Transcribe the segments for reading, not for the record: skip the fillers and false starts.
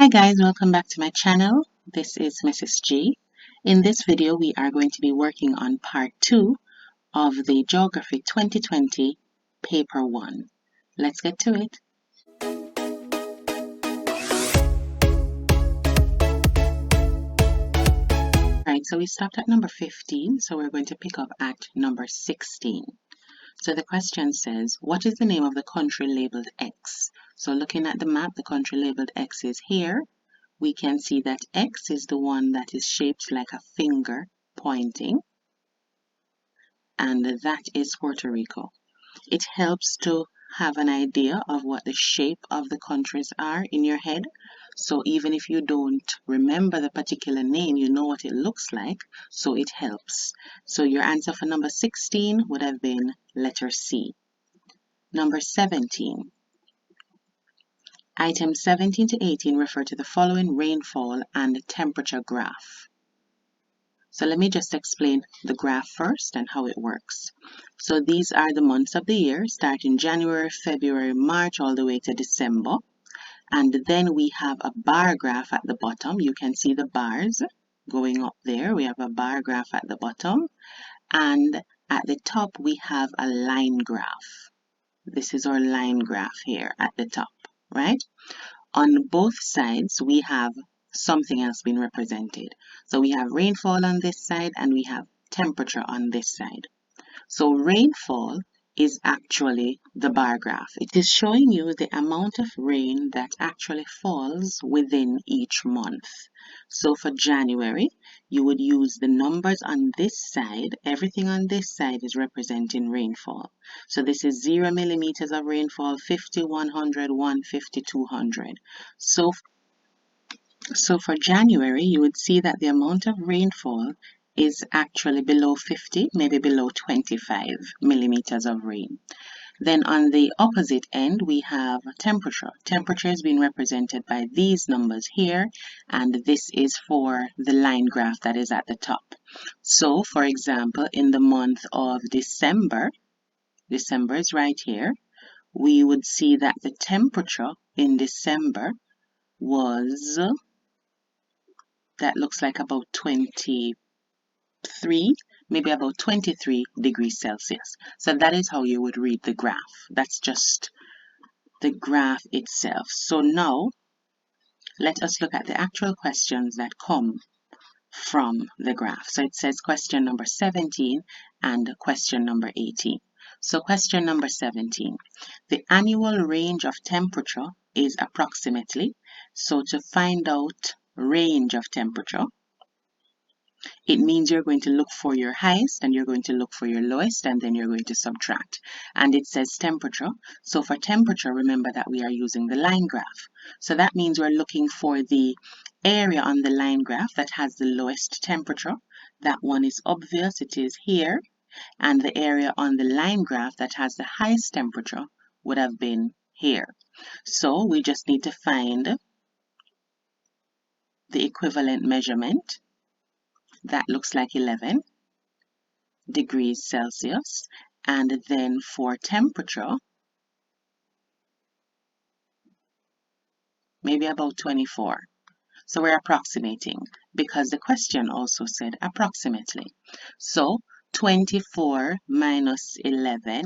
Hi guys, welcome back to my channel. This is Mrs. G. In this video, we are going to be working on part 2 of the Geography 2020 paper 1. Let's get to it. Alright, so we stopped at number 15, so we're going to pick up at number 16. So the question says, what is the name of the country labeled X? So looking at the map, the country labeled X is here. We can see that X is the one that is shaped like a finger pointing, and that is Puerto Rico. It helps to have an idea of what the shape of the countries are in your head. So even if you don't remember the particular name, you know what it looks like, so it helps. So your answer for number 16 would have been letter C. Number 17. Items 17 to 18 refer to the following rainfall and temperature graph. So let me just explain the graph first and how it works. So these are the months of the year, starting January, February, March, all the way to December. And then we have a bar graph at the bottom. You can see the bars going up there. We have a bar graph at the bottom. And at the top, we have a line graph. This is our line graph here at the top, right? On both sides, we have something else being represented. So we have rainfall on this side and we have temperature on this side. So rainfall is actually the bar graph. It is showing you the amount of rain that actually falls within each month. So for January, you would use the numbers on this side. Everything on this side is representing rainfall. So this is 0 millimeters of rainfall, 50, 100, 150, 200. So for January, you would see that the amount of rainfall is actually below 50, maybe below 25 millimeters of rain. Then on the opposite end, we have temperature. Temperature is being represented by these numbers here, and this is for the line graph that is at the top. So, for example, in the month of December, December is right here, we would see that the temperature in December was, that looks like about 23, maybe about 23 degrees Celsius. So that is how you would read the graph. That's just the graph itself. So now let us look at the actual questions that come from the graph. So it says question number 17 and question number 18. So question number 17, the annual range of temperature is approximately. So to find out range of temperature, it means you're going to look for your highest and you're going to look for your lowest, and then you're going to subtract. And it says temperature. So for temperature, remember that we are using the line graph. So that means we're looking for the area on the line graph that has the lowest temperature. That one is obvious, it is here. And the area on the line graph that has the highest temperature would have been here. So we just need to find the equivalent measurement. That looks like 11 degrees Celsius. And then for temperature, maybe about 24. So we're approximating because the question also said approximately. So 24 minus 11,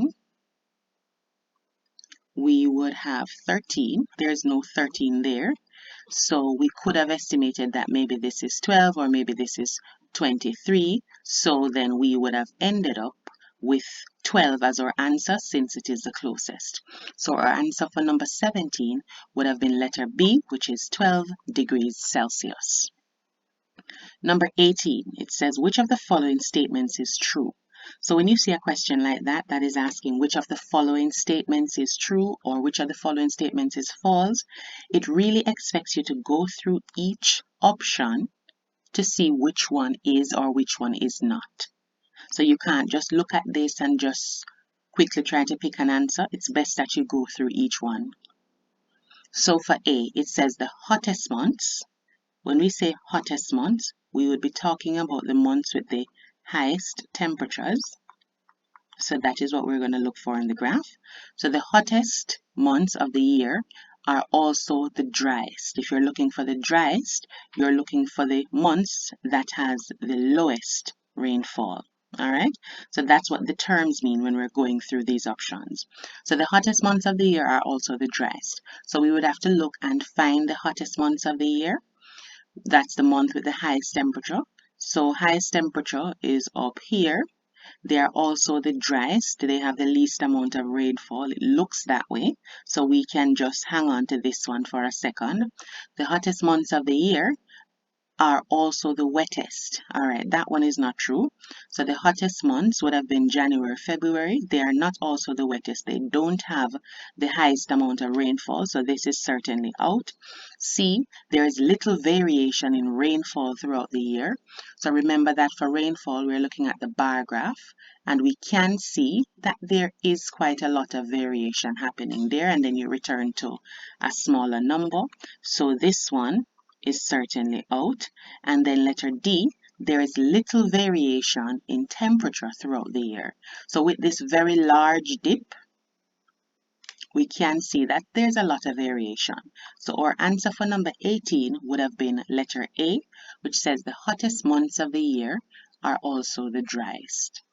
we would have 13. There's no 13 there. So we could have estimated that maybe this is 12 or maybe this is 23. So then we would have ended up with 12 as our answer since it is the closest. So our answer for number 17 would have been letter B, which is 12 degrees Celsius. Number 18, it says, which of the following statements is true? So when you see a question like that, that is asking which of the following statements is true or which of the following statements is false. It really expects you to go through each option to see which one is or which one is not. So you can't just look at this and just quickly try to pick an answer. It's best that you go through each one. So for A, it says the hottest months. When we say hottest months, we would be talking about the months with the highest temperatures. So that is what we're going to look for in the graph. So the hottest months of the year are also the driest. If you're looking for the driest, you're looking for the months that has the lowest rainfall. All right, so that's what the terms mean when we're going through these options. So the hottest months of the year are also the driest. So we would have to look and find the hottest months of the year. That's the month with the highest temperature. So highest temperature is up here. They are also the driest. They have the least amount of rainfall. It looks that way. So we can just hang on to this one for a second. The hottest months of the year are also the wettest. All right, that one is not true. So the hottest months would have been January, February. They are not also the wettest. They don't have the highest amount of rainfall. So this is certainly out. C, there is little variation in rainfall throughout the year. So remember that for rainfall, we're looking at the bar graph, and we can see that there is quite a lot of variation happening there, and then you return to a smaller number. So this one is certainly out. And then letter D, there is little variation in temperature throughout the year. So with this very large dip, we can see that there's a lot of variation. So our answer for number 18 would have been letter A, which says the hottest months of the year are also the driest.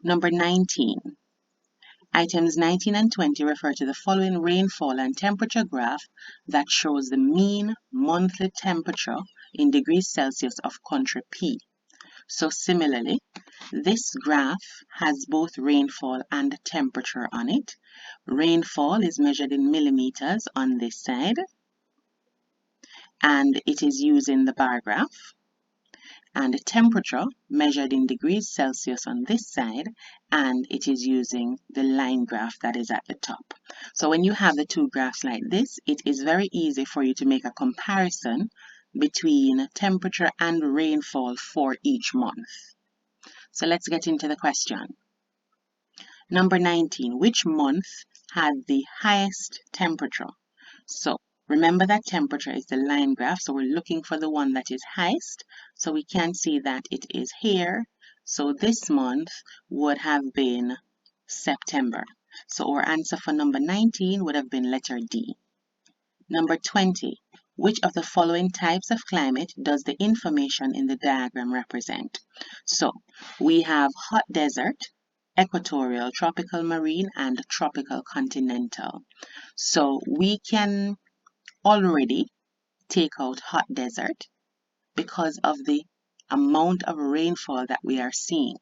Number 19. Items 19 and 20 refer to the following rainfall and temperature graph that shows the mean monthly temperature in degrees Celsius of country P. So similarly, this graph has both rainfall and temperature on it. Rainfall is measured in millimeters on this side, and it is using the bar graph. And temperature measured in degrees Celsius on this side, and it is using the line graph that is at the top. So when you have the two graphs like this, it is very easy for you to make a comparison between temperature and rainfall for each month. So let's get into the question. Number 19, which month had the highest temperature? So remember that temperature is the line graph, so we're looking for the one that is highest. So we can see that it is here. So this month would have been September. So our answer for number 19 would have been letter D. Number 20, which of the following types of climate does the information in the diagram represent? So we have hot desert, equatorial, tropical marine, and tropical continental. So we can already take out hot desert because of the amount of rainfall that we are seeing.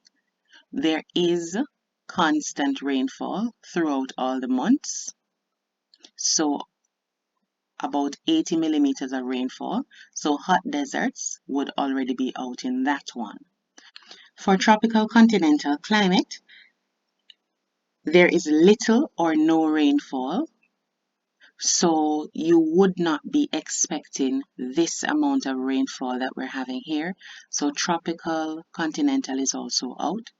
There is constant rainfall throughout all the months. So about 80 millimeters of rainfall. So hot deserts would already be out in that one. For tropical continental climate, there is little or no rainfall. So you would not be expecting this amount of rainfall that we're having here. So tropical continental is also out.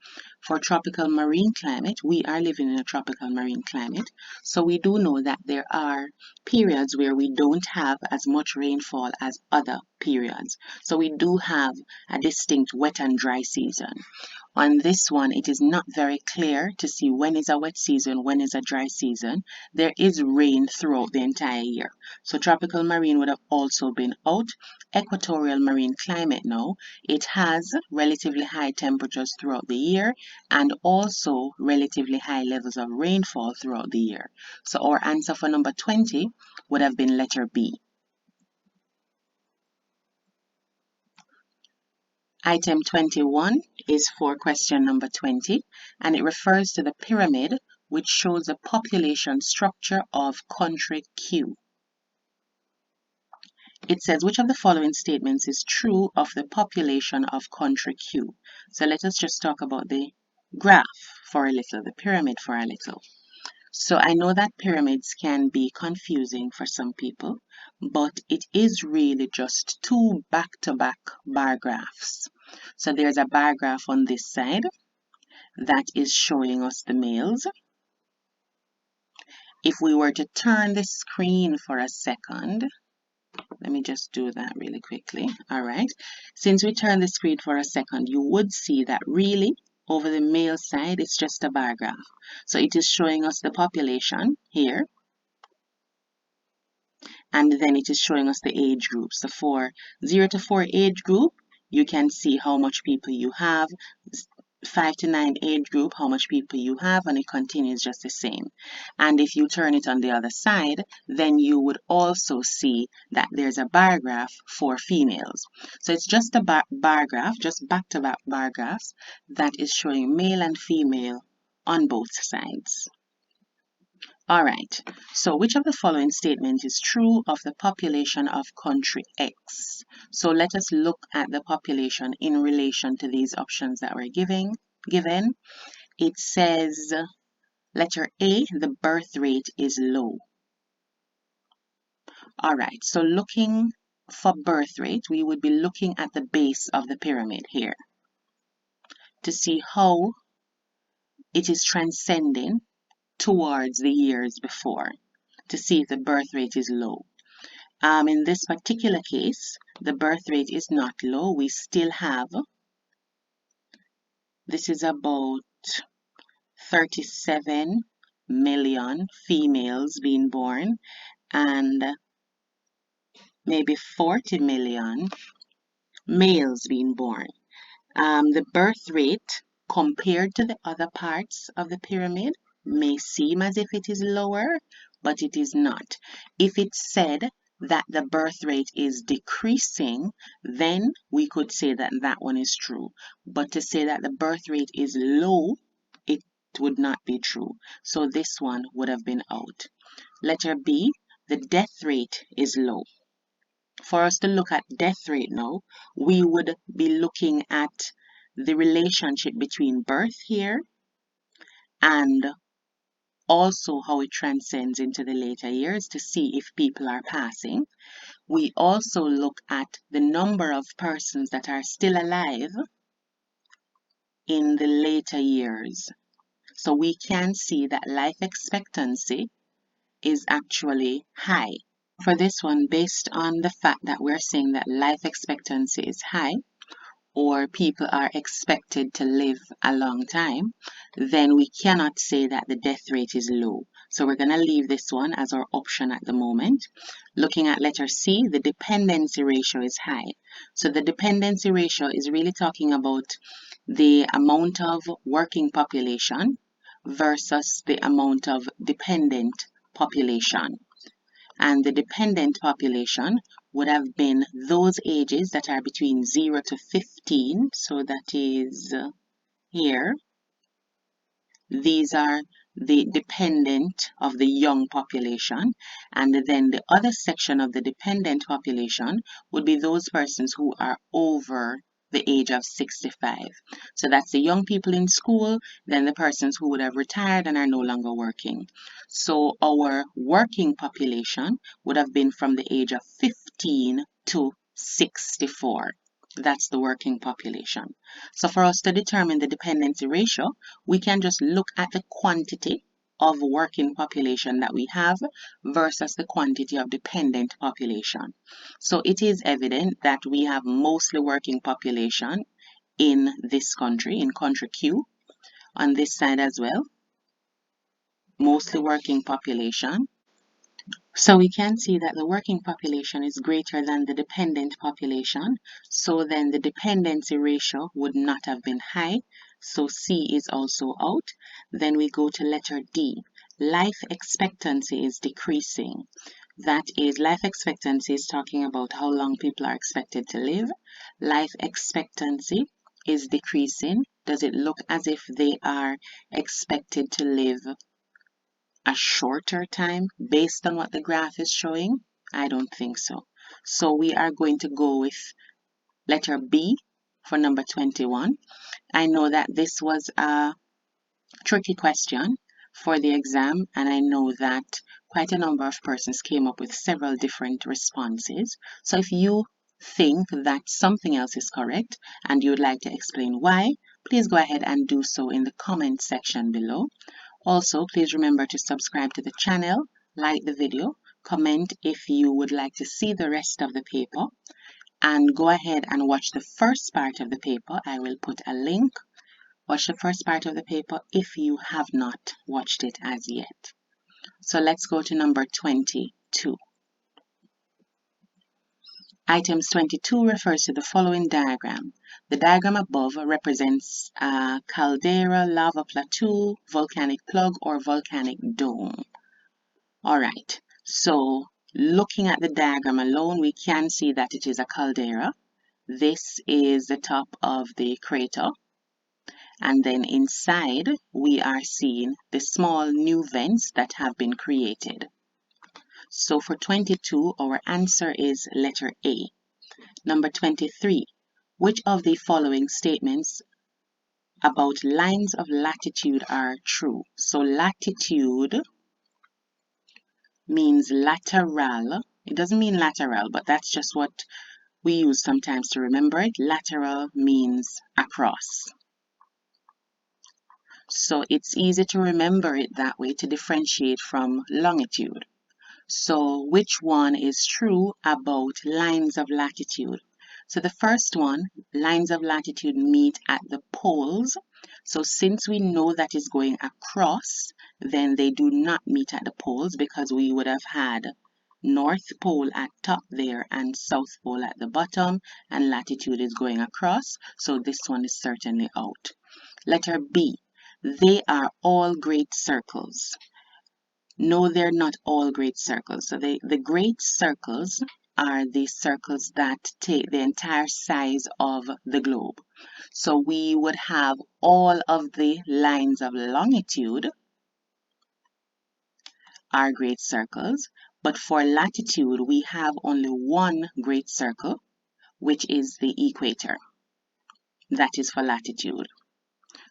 For tropical marine climate, we are living in a tropical marine climate. So we do know that there are periods where we don't have as much rainfall as other periods. So we do have a distinct wet and dry season. On this one, it is not very clear to see when is a wet season, when is a dry season. There is rain throughout the entire year. So tropical marine would have also been out. Equatorial marine climate now, it has relatively high temperatures throughout the year and also relatively high levels of rainfall throughout the year. So our answer for number 20 would have been letter B. Item 21 is for question number 20, and it refers to the pyramid which shows the population structure of country Q. It says, which of the following statements is true of the population of country Q? So let us just talk about the graph for a little, the pyramid for a little. So I know that pyramids can be confusing for some people, but it is really just two back-to-back bar graphs. So there's a bar graph on this side that is showing us the males. If we were to turn the screen for a second, let me just do that really quickly. All right. Since we turn the screen for a second, you would see that really over the male side, it's just a bar graph. So it is showing us the population here. and then it is showing us the age groups. So for 0 to 4 age group, you can see how much people you have. 5 to 9 age group, how much people you have, and it continues just the same. And if you turn it on the other side, then you would also see that there's a bar graph for females. So it's just a bar graph, just back-to-back bar graphs that is showing male and female on both sides. All right, so which of the following statement is true of the population of country X? So let us look at the population in relation to these options that we're given. It says, letter A, the birth rate is low. All right, so looking for birth rate, we would be looking at the base of the pyramid here to see how it is transcending towards the years before, to see if the birth rate is low. In this particular case, the birth rate is not low. We still have, this is about 37 million females being born and maybe 40 million males being born. The birth rate compared to the other parts of the pyramid may seem as if it is lower, but it is not. If it said that the birth rate is decreasing, then we could say that that one is true. But to say that the birth rate is low, it would not be true. So this one would have been out. Letter B, the death rate is low. For us to look at death rate now, we would be looking at the relationship between birth here and also how it transcends into the later years to see if people are passing. We also look at the number of persons that are still alive in the later years. So we can see that life expectancy is actually high. For this one, based on the fact that we're saying that life expectancy is high, or people are expected to live a long time, then we cannot say that the death rate is low. So we're going to leave this one as our option at the moment. Looking at letter C, the dependency ratio is high. So the dependency ratio is really talking about the amount of working population versus the amount of dependent population. And the dependent population would have been those ages that are between 0 to 15. So that is here. These are the dependent of the young population. And then the other section of the dependent population would be those persons who are over the age of 65. So that's the young people in school, then the persons who would have retired and are no longer working. So our working population would have been from the age of 15 to 64. That's the working population. So for us to determine the dependency ratio, we can just look at the quantity of working population that we have versus the quantity of dependent population. So it is evident that we have mostly working population in this country, in country Q. On this side as well, mostly working population. So we can see that the working population is greater than the dependent population. So then the dependency ratio would not have been high. So C is also out. Then we go to letter D. Life expectancy is decreasing. That is, life expectancy is talking about how long people are expected to live. Life expectancy is decreasing. Does it look as if they are expected to live a shorter time based on what the graph is showing? I don't think so. So we are going to go with letter B for number 21. I know that this was a tricky question for the exam, and I know that quite a number of persons came up with several different responses. So if you think that something else is correct and you would like to explain why, please go ahead and do so in the comment section below. Also, please remember to subscribe to the channel, like the video, comment if you would like to see the rest of the paper, and go ahead and watch the first part of the paper. I will put a link. Watch the first part of the paper if you have not watched it as yet. So let's go to number 22. Items 22 refers to the following diagram. The diagram above represents a caldera, lava plateau, volcanic plug, or volcanic dome. Alright, so looking at the diagram alone, we can see that it is a caldera. This is the top of the crater. And then inside, we are seeing the small new vents that have been created. So for 22, our answer is letter A. Number 23, which of the following statements about lines of latitude are true? So latitude means lateral. It doesn't mean lateral, but that's just what we use sometimes to remember it. Lateral means across. So it's easy to remember it that way to differentiate from longitude. So which one is true about lines of latitude? So the first one, lines of latitude meet at the poles. So since we know that is going across, then they do not meet at the poles because we would have had North Pole at top there and South Pole at the bottom, and latitude is going across. So this one is certainly out. Letter B, they are all great circles. No, they're not all great circles. So the great circles are the circles that take the entire size of the globe. So we would have all of the lines of longitude are great circles, but for latitude we have only one great circle, which is the equator. That is for latitude.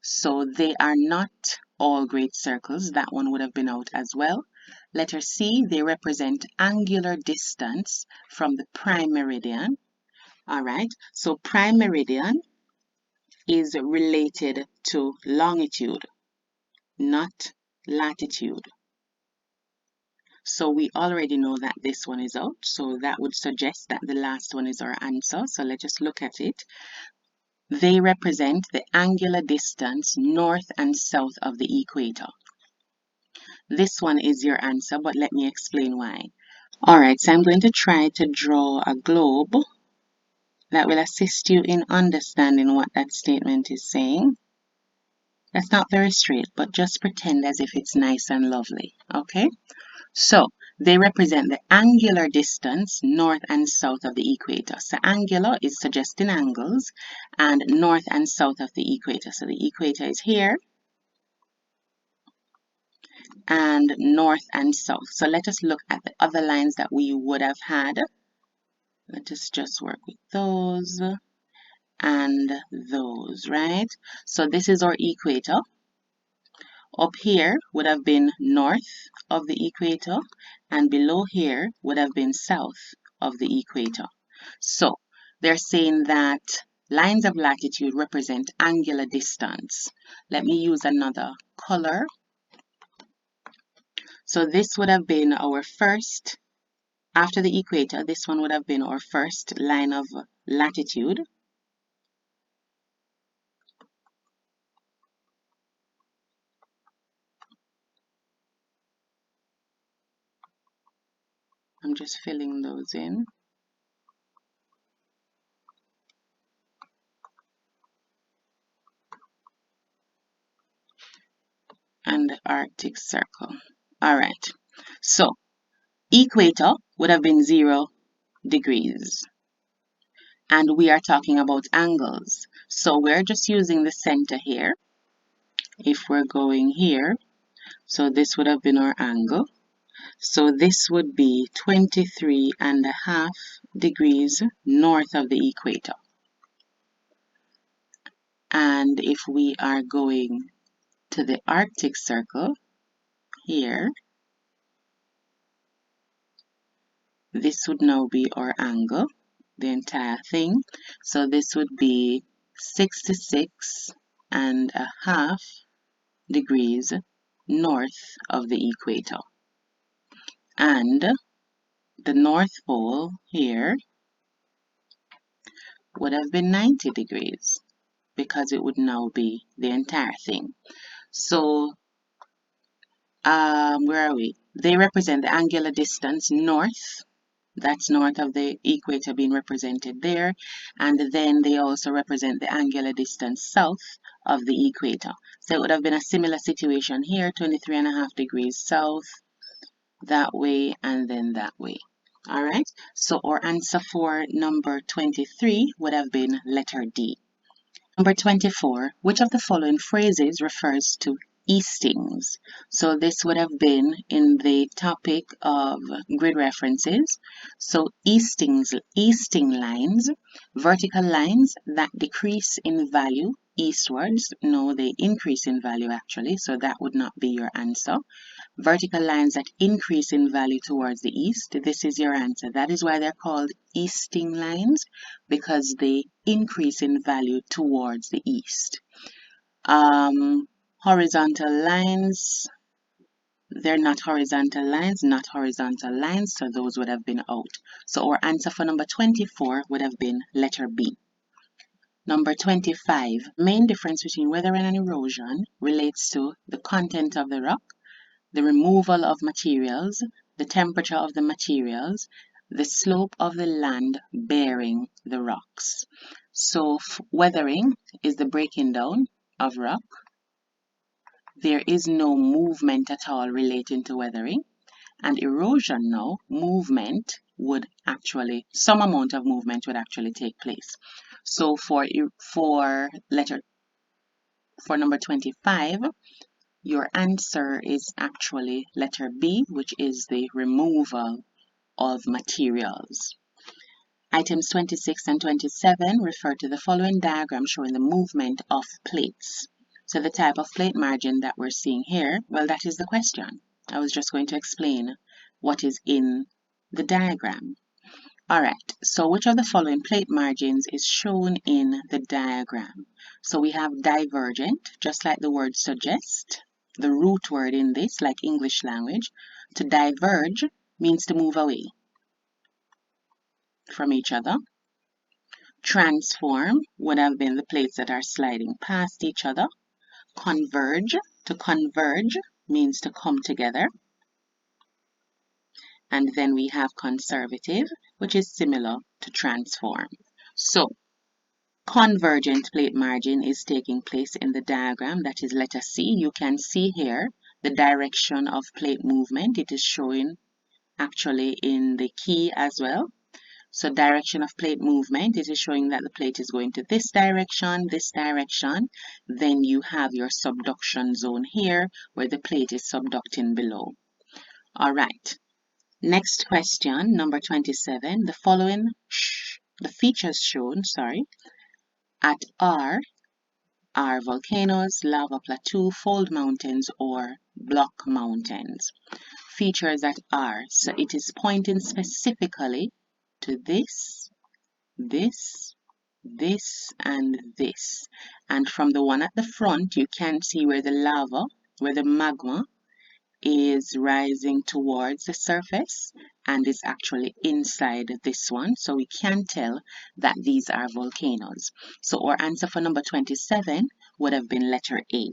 So they are not all great circles. That one would have been out as well. Letter C, they represent angular distance from the prime meridian. All right, so prime meridian is related to longitude, not latitude. So we already know that this one is out. So that would suggest that the last one is our answer. So let's just look at it. They represent the angular distance north and south of the equator. This one is your answer, but let me explain why. Alright, so I'm going to try to draw a globe that will assist you in understanding what that statement is saying. That's not very straight, but just pretend as if it's nice and lovely, okay? So, they represent the angular distance north and south of the equator. So angular is suggesting angles, and north and south of the equator. So the equator is here, and north and south. So let us look at the other lines that we would have had. Let us just work with those and those, right? So this is our equator. Up here would have been north of the equator, and below here would have been south of the equator. So they're saying that lines of latitude represent angular distance. Let me use another color. So this would have been our first, after the equator, this one would have been our first line of latitude. I'm just filling those in. And the Arctic Circle. All right. So equator would have been 0 degrees. And we are talking about angles. So we're just using the center here. If we're going here, so this would have been our angle. So this would be 23.5 degrees north of the equator. And if we are going to the Arctic Circle here, this would now be our angle, the entire thing. So this would be 66.5 degrees north of the equator. And the North Pole here would have been 90 degrees because it would now be the entire thing. So where are we? They represent the angular distance north. That's north of the equator being represented there. And then they also represent the angular distance south of the equator. So it would have been a similar situation here, 23.5 degrees south, that way, and then that way. All right, so our answer for number 23 would have been letter D. Number 24, which of the following phrases refers to eastings? So this would have been in the topic of grid references. So easting lines, vertical lines that decrease in value eastwards. No, they increase in value actually, so that would not be your answer. Vertical lines that increase in value towards the east, this is your answer. That is why they're called easting lines, because they increase in value towards the east. Horizontal lines, they're not horizontal lines, so those would have been out. So our answer for number 24 would have been letter B. Number 25, main difference between weathering and erosion relates to the content of the rock, the removal of materials, the temperature of the materials, the slope of the land bearing the rocks. So weathering is the breaking down of rock. There is no movement at all relating to weathering. And erosion now, movement would actually, some amount of movement would actually take place. So for number 25, your answer is actually letter B, which is the removal of materials. Items 26 and 27 refer to the following diagram showing the movement of plates. So the type of plate margin that we're seeing here, well, that is the question. I was just going to explain what is in the diagram. All right, so which of the following plate margins is shown in the diagram? So we have divergent, just like the word suggests, the root word in this, like English language. To diverge means to move away from each other. Transform would have been the plates that are sliding past each other. Converge, to converge means to come together. And then we have conservative, which is similar to transform. So convergent plate margin is taking place in the diagram, that is letter C. You can see here the direction of plate movement. It is showing actually in the key as well. So direction of plate movement, it is showing that the plate is going to this direction. Then you have your subduction zone here where the plate is subducting below. All right. Next question, number 27. The following, the features shown, at R are volcanoes, lava plateau, fold mountains, or block mountains. Features at R, so it is pointing specifically to this, and this. And from the one at the front, you can see where the lava, where the magma is rising towards the surface and is actually inside this one. So we can tell that these are volcanoes. So our answer for number 27 would have been letter A.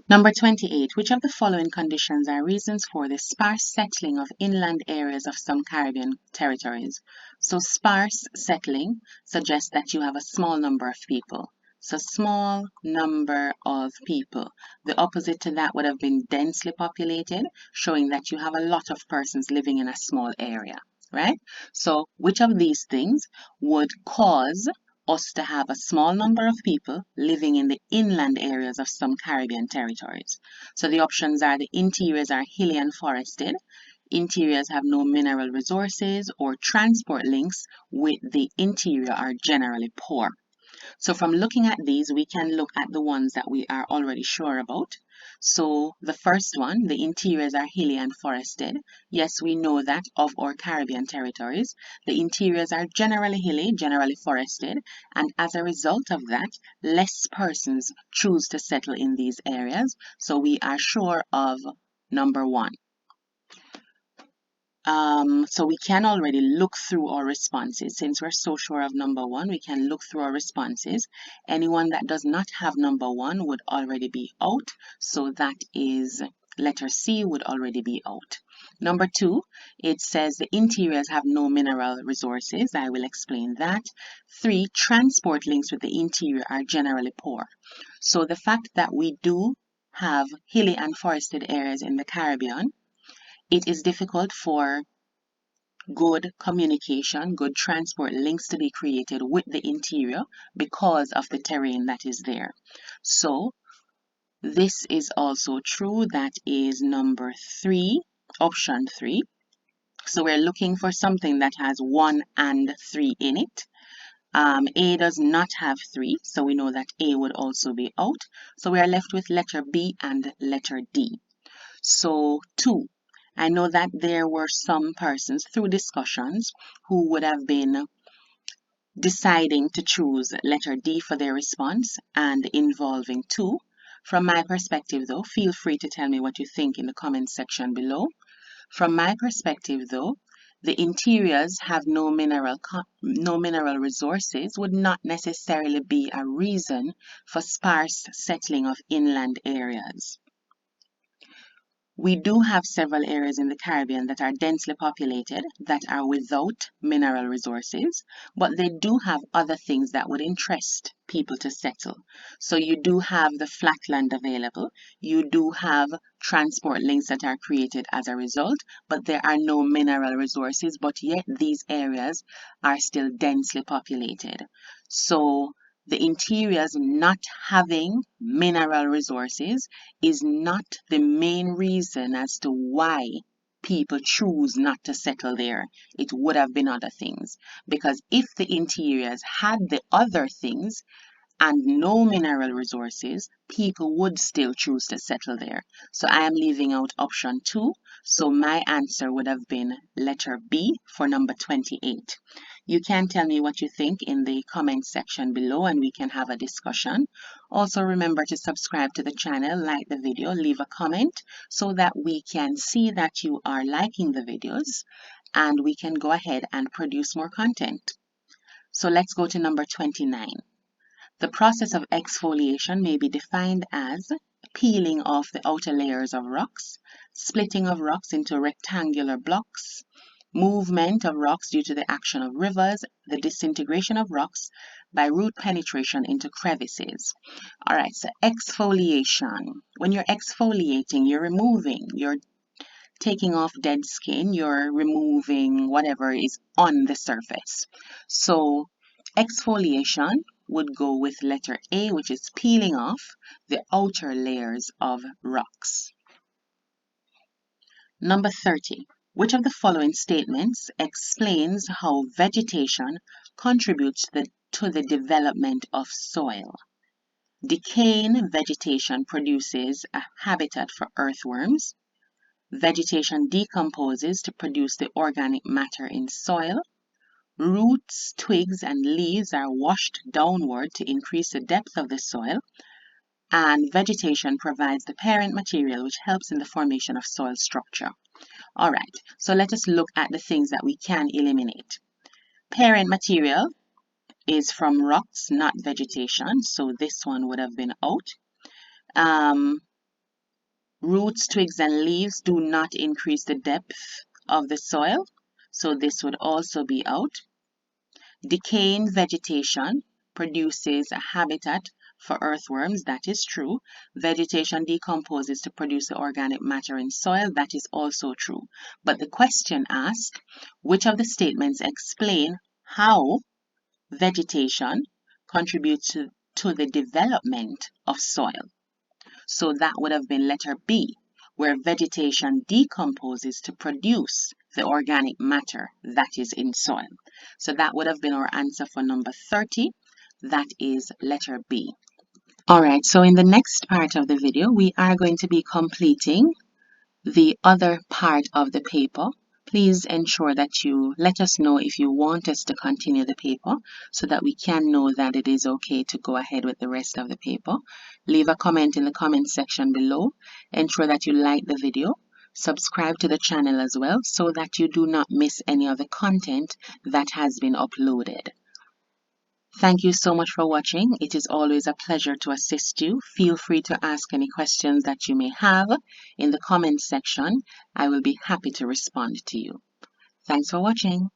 Number 28, which of the following conditions are reasons for the sparse settling of inland areas of some Caribbean territories? So sparse settling suggests that you have a small number of people. So small number of people. The opposite to that would have been densely populated, showing that you have a lot of persons living in a small area, right? So which of these things would cause us to have a small number of people living in the inland areas of some Caribbean territories? So the options are the interiors are hilly and forested, interiors have no mineral resources, or transport links with the interior are generally poor. So from looking at these, we can look at the ones that we are already sure about. So the first one, the interiors are hilly and forested. Yes, we know that of our Caribbean territories. The interiors are generally hilly, generally forested, and as a result of that, less persons choose to settle in these areas. So we are sure of number one. So we can already look through our responses. Since we're so sure of number one, we can look through our responses. Anyone that does not have number one would already be out. So that is Letter C would already be out. Number 2, it says the interiors have no mineral resources. I will explain that. 3, transport links with the interior are generally poor. So the fact that we do have hilly and forested areas in the Caribbean, it is difficult for good communication, good transport links to be created with the interior because of the terrain that is there. So this is also true. That is number 3, option 3. So we're looking for something that has 1 and 3 in it. A does not have 3, so we know that A would also be out. So we are left with letter B and letter D. So 2. I know that there were some persons through discussions who would have been deciding to choose letter D for their response and involving 2. From my perspective though, feel free to tell me what you think in the comment section below. From my perspective though, the interiors have no mineral resources would not necessarily be a reason for sparse settling of inland areas. We do have several areas in the Caribbean that are densely populated that are without mineral resources, but they do have other things that would interest people to settle. So you do have the flatland available, you do have transport links that are created as a result, but there are no mineral resources, but yet these areas are still densely populated. So the interiors not having mineral resources is not the main reason as to why people choose not to settle there. It would have been other things. Because if the interiors had the other things and no mineral resources, people would still choose to settle there. So I am leaving out option 2. So my answer would have been letter B for number 28. You can tell me what you think in the comment section below and we can have a discussion. Also remember to subscribe to the channel, like the video, leave a comment so that we can see that you are liking the videos and we can go ahead and produce more content. So let's go to number 29. The process of exfoliation may be defined as peeling off the outer layers of rocks, splitting of rocks into rectangular blocks, movement of rocks due to the action of rivers, the disintegration of rocks by root penetration into crevices. All right, so exfoliation. When you're exfoliating, you're taking off dead skin, you're removing whatever is on the surface. So exfoliation would go with letter A, which is peeling off the outer layers of rocks. Number 30. Which of the following statements explains how vegetation contributes to the development of soil? Decaying vegetation produces a habitat for earthworms. Vegetation decomposes to produce the organic matter in soil. Roots, twigs, and leaves are washed downward to increase the depth of the soil. And vegetation provides the parent material which helps in the formation of soil structure. All right, so let us look at the things that we can eliminate. Parent material is from rocks, not vegetation, so this one would have been out. Roots, twigs, and leaves do not increase the depth of the soil, so this would also be out. Decaying vegetation produces a habitat for earthworms, that is true. Vegetation decomposes to produce the organic matter in soil, that is also true. But the question asks, which of the statements explain how vegetation contributes to the development of soil? So that would have been letter B, where vegetation decomposes to produce the organic matter that is in soil. So that would have been our answer for number 30. That is letter B. Alright, so in the next part of the video, we are going to be completing the other part of the paper. Please ensure that you let us know if you want us to continue the paper so that we can know that it is okay to go ahead with the rest of the paper. Leave a comment in the comment section below. Ensure that you like the video. Subscribe to the channel as well so that you do not miss any of the content that has been uploaded. Thank you so much for watching. It is always a pleasure to assist you. Feel free to ask any questions that you may have in the comments section. I will be happy to respond to you. Thanks for watching.